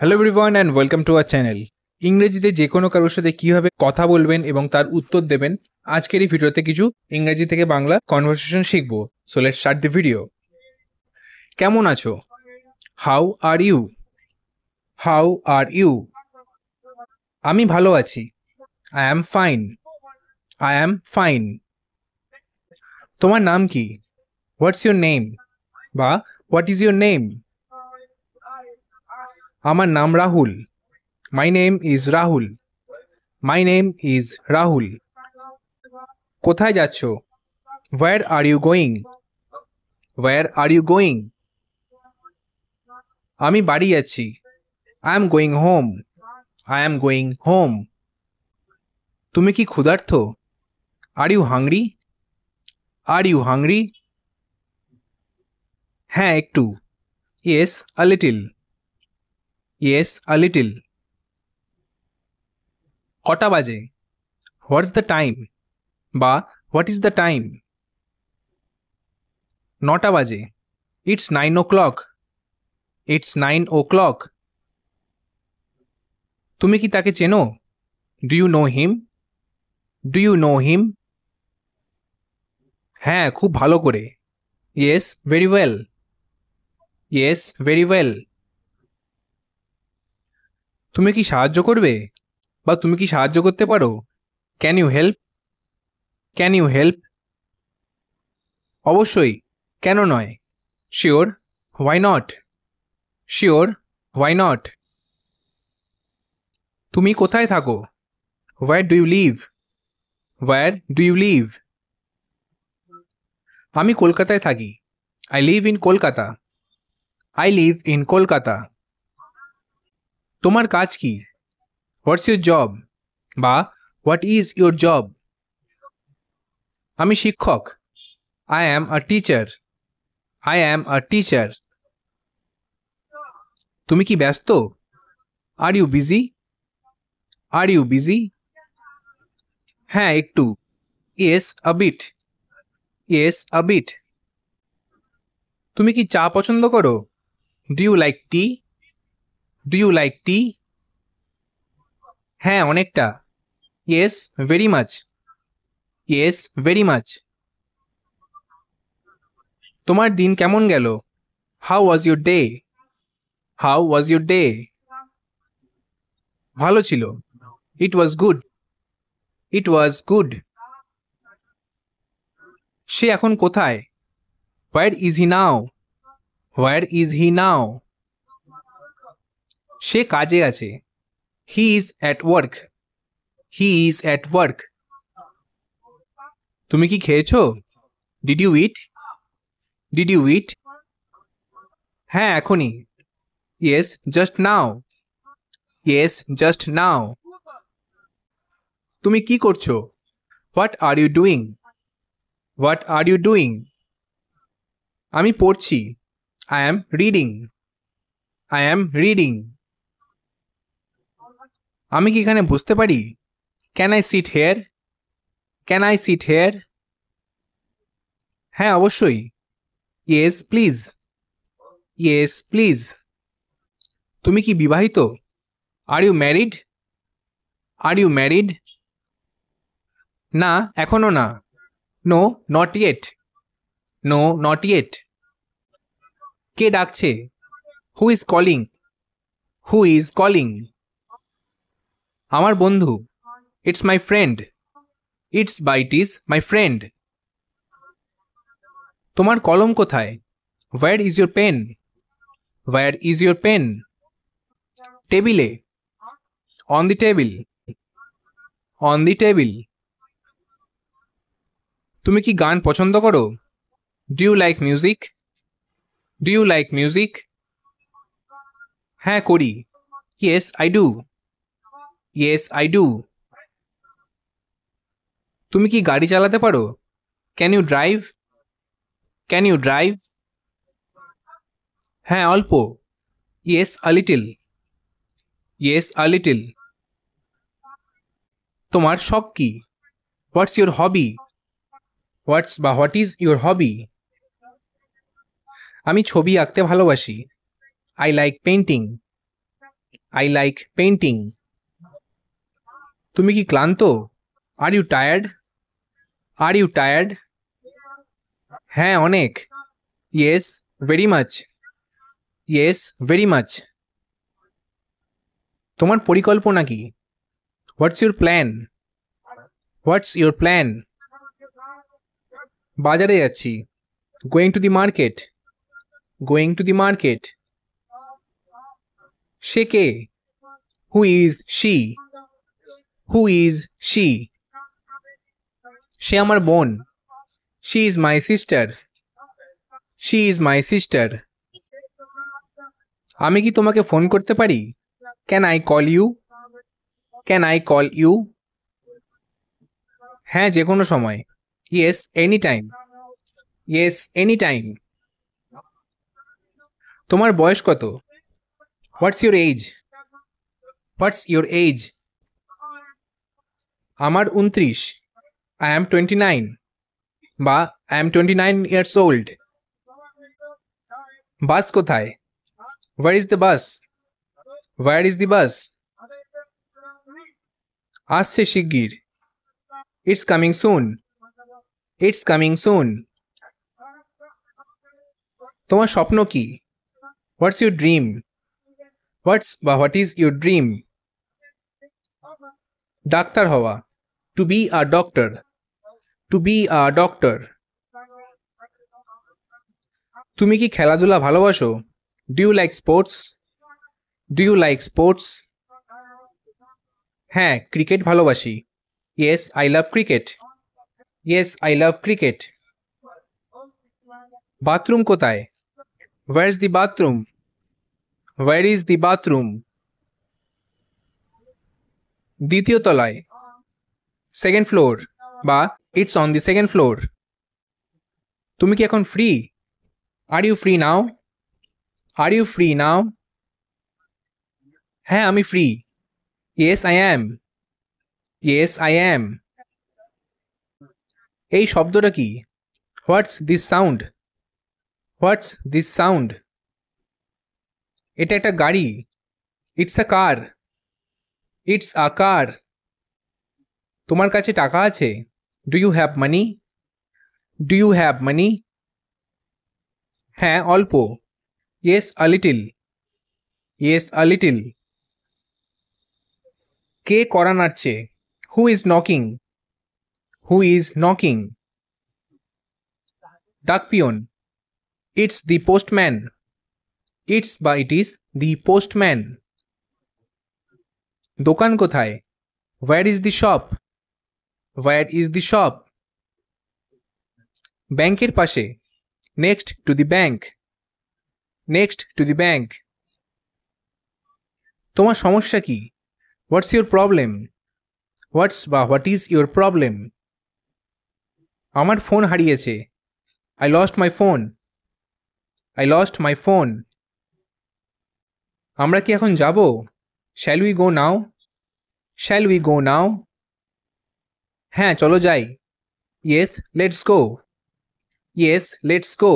Hello everyone and welcome to our channel. ইংরেজিতে যে কোনো কারোর সাথে কীভাবে কথা বলবেন এবং তার উত্তর দেবেন, আজকের এই ভিডিওতে কিছু ইংরেজি থেকে বাংলা কনভারসেশন শিখবো। So let's start the video. কেমন আছো? How are you? How are you? আমি ভালো আছি। I am fine. I am fine. তোমার নাম কি? What's your name? বা হোয়াট ইজ ইউর নেম? আমার নাম Rahul. My name is Rahul. My name is Rahul. কোথায় যাচ্ছ? Where are you going? Where are you going? আমি বাড়ি যাচ্ছি। I am going home. I am going home. তুমি কি ক্ষুধার্ত? Are you hungry? Are you hungry? হ্যাঁ একটু। Yes, a little. Yes, a little. কটা বাজে? What's the time? বা what is the time? নটা বাজে। It's 9 o'clock. It's 9 o'clock. তুমি কি তাকে চেনো? Do you know him? Do you know him? হ্যাঁ খুব ভালো করে। Yes, very well. Yes, very well. তুমি কি সাহায্য করবে? বা তুমি কি সাহায্য করতে পারো? Can you help? Can you help? অবশ্যই, কেন নয়? Sure, why not? Sure, why not? তুমি কোথায় থাকো? Where do you live? Where do you live? আমি কলকাতায় থাকি। I live in Kolkata. I live in Kolkata. তোমার কাজ কি? What's your job? বা what is your job? আমি শিক্ষক। I am a teacher. I am a teacher. তুমি কি ব্যস্ত? Are you busy? Are you busy? হ্যাঁ একটু। Yes, a bit. Yes, a bit. তুমি কি চা পছন্দ করো? Do you like tea? Do you like tea? হ্যাঁ অনেকটা। Yes, very much. Yes, very much. তোমার দিন কেমন গেল? How was your day? How was your day? ভালো ছিল। It was good. It was good. সে এখন কোথায়? Where is he now? Where is he now? সে কাজে আছে। He is at work. He is at work. তুমি কি খেয়েছো? Did you eat? Did you eat? হ্যাঁ এখনই। Yes, just now. Yes, just now. তুমি কি করছো? What are you doing? What are you doing? আমি পড়ছি। I am reading. I am reading. আমি কি এখানে বসতে পারি? Can I sit here? Can I sit here? হ্যাঁ অবশ্যই। Yes, please. Yes, please. তুমি কি বিবাহিত? Are you married? Are you married? না এখনো না। No, not yet. No, not yet. কে ডাকছে? Who is calling? Who is calling? আমার বন্ধু। It's my friend. It's by it is my friend. তোমার কলম কোথায়? Where is your pen? Where is your pen? টেবিলে। On the table. On the table. তুমি কি গান পছন্দ করো? Do you like music? Do you like music? হ্যাঁ করি। Yes, I do. Yes, I do. তুমি কি গাড়ি চালাতে পারো? Can you drive? Can you drive? হ্যাঁ অল্প। Yes, a little. Yes, a little. তোমার শখ কি? What's your hobby? What is your hobby? আমি ছবি আঁকতে ভালোবাসি। I like painting. I like painting. তুমি কি ক্লান্ত? Are you tired? Are you tired? হ্যাঁ অনেক। Yes, very much. Yes, very much. তোমার পরিকল্পনা কি? What's your plan? What's your plan? বাজারে যাচ্ছি। Going to the market. Going to the market. Say K? Who is she? Who is she? সে আমার বোন। She is my sister. She is my sister. আমি কি তোমাকে ফোন করতে পারি? Can I call you? Can I call you? হ্যাঁ যে কোনো সময়। Yes, anytime. Yes, anytime. তোমার বয়স কত? What's your age? What's your age? আমার 29. I am 29. বা I am 29 years old. বাস কোথায়? Where is the bus? Where is the bus? আসছে শিগগির। It's coming soon. It's coming soon. তোমার স্বপ্ন কি? What's your dream? What is your dream? Doctor হওয়া। To be a doctor. To be a doctor. তুমি কি খেলাধুলা ভালোবাসো? Do you like sports? Do you like sports? হ্যাঁ ক্রিকেট ভালোবাসি। Yes, I love cricket. Yes, I love cricket. Bathroom কোথায়? Where's the bathroom? Where is the bathroom? দ্বিতীয় তলায়। Second floor বা it's on the second floor. তুমি কি এখন free? Are you free now? Are you free now? হ্যাঁ আমি free. Yes, I am. Yes, I am. এই শব্দটা কি? What's this sound? What's this sound? এটা একটা গাড়ি। It's a car. It's a car. তোমার কাছে টাকা আছে? Do you have money? Do you have money? হ্যাঁ অল্প। Yes, a little. Yes, a little. কে কড়া নাড়ছে? Who is knocking? Who is knocking? ডাক peon. It's the postman. It is the postman. দোকান কোথায়? Where is the shop? Where is the shop? ব্যাংকের পাশে। Next to the bank. Next to the bank. তোমার সমস্যা কি? What's your problem? What is your problem? আমার phone হারিয়েছে। I lost my phone. I lost my phone. আমরা কি এখন যাব? Shall we go now? Shall we go now? হ্যাঁ চলো যাই। Yes, let's go. Yes, let's go.